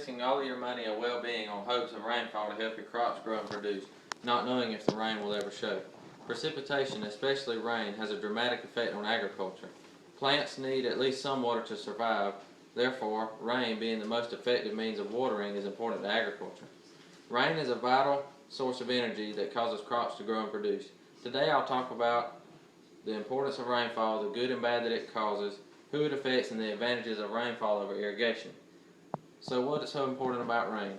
wasting all of your money and well-being on hopes of rainfall to help your crops grow and produce, not knowing if the rain will ever show. Precipitation, especially rain, has a dramatic effect on agriculture. Plants need at least some water to survive. Therefore, rain, being the most effective means of watering, is important to agriculture. Rain is a vital source of energy that causes crops to grow and produce. Today I'll talk about the importance of rainfall, the good and bad that it causes, who it affects, and the advantages of rainfall over irrigation. So what is so important about rain?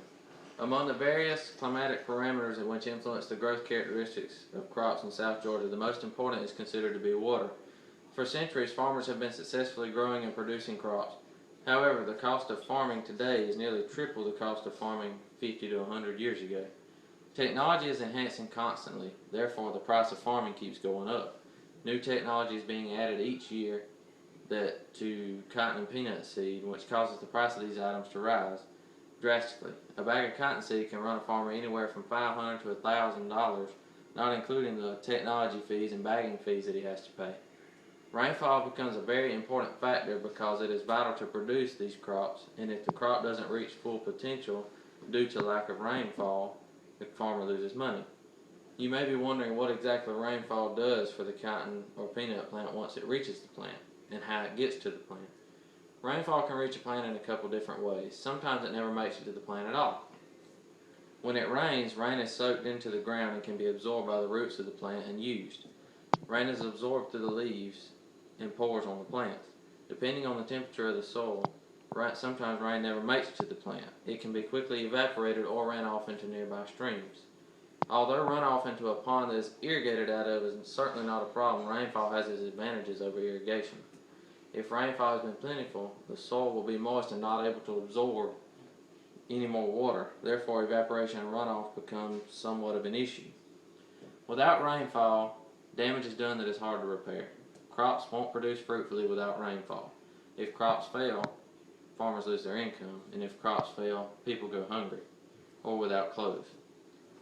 Among the various climatic parameters which influence the growth characteristics of crops in South Georgia, the most important is considered to be water. For centuries, farmers have been successfully growing and producing crops. However, the cost of farming today is nearly triple the cost of farming 50 to 100 years ago. Technology is enhancing constantly, therefore the price of farming keeps going up. New technology is being added each year to cotton and peanut seed, which causes the price of these items to rise drastically. A bag of cottonseed can run a farmer anywhere from $500 to $1,000, not including the technology fees and bagging fees that he has to pay. Rainfall becomes a very important factor because it is vital to produce these crops, and if the crop doesn't reach full potential due to lack of rainfall, the farmer loses money. You may be wondering what exactly rainfall does for the cotton or peanut plant once it reaches the plant, and how it gets to the plant. Rainfall can reach a plant in a couple different ways. Sometimes it never makes it to the plant at all. When it rains, rain is soaked into the ground and can be absorbed by the roots of the plant and used. Rain is absorbed through the leaves and pours on the plants. Depending on the temperature of the soil, sometimes rain never makes it to the plant. It can be quickly evaporated or ran off into nearby streams. Although runoff into a pond that is irrigated out of is certainly not a problem, rainfall has its advantages over irrigation. If rainfall has been plentiful, the soil will be moist and not able to absorb any more water. Therefore, evaporation and runoff become somewhat of an issue. Without rainfall, damage is done that is hard to repair. Crops won't produce fruitfully without rainfall. If crops fail, farmers lose their income, and if crops fail, people go hungry or without clothes.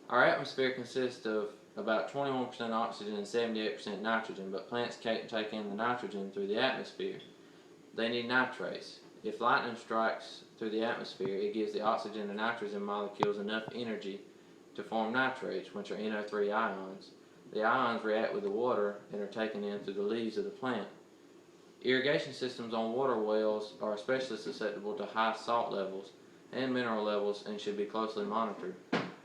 Our atmosphere consists of about 21% oxygen and 78% nitrogen, but plants can't take in the nitrogen through the atmosphere. They need nitrates. If lightning strikes through the atmosphere, it gives the oxygen and nitrogen molecules enough energy to form nitrates, which are NO3 ions. The ions react with the water and are taken in through the leaves of the plant. Irrigation systems on water wells are especially susceptible to high salt levels and mineral levels and should be closely monitored.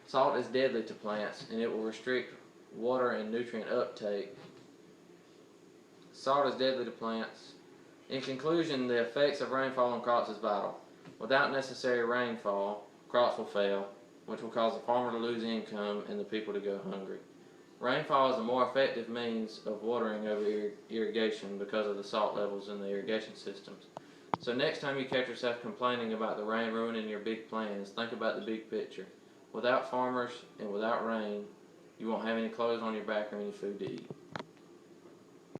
Salt is deadly to plants, and it will restrict water and nutrient uptake. Salt is deadly to plants. In conclusion, the effects of rainfall on crops is vital. Without necessary rainfall, crops will fail, which will cause the farmer to lose income and the people to go hungry. Rainfall is a more effective means of watering over irrigation because of the salt levels in the irrigation systems. So next time you catch yourself complaining about the rain ruining your big plans, think about the big picture. Without farmers and without rain, you won't have any clothes on your back or any food to eat.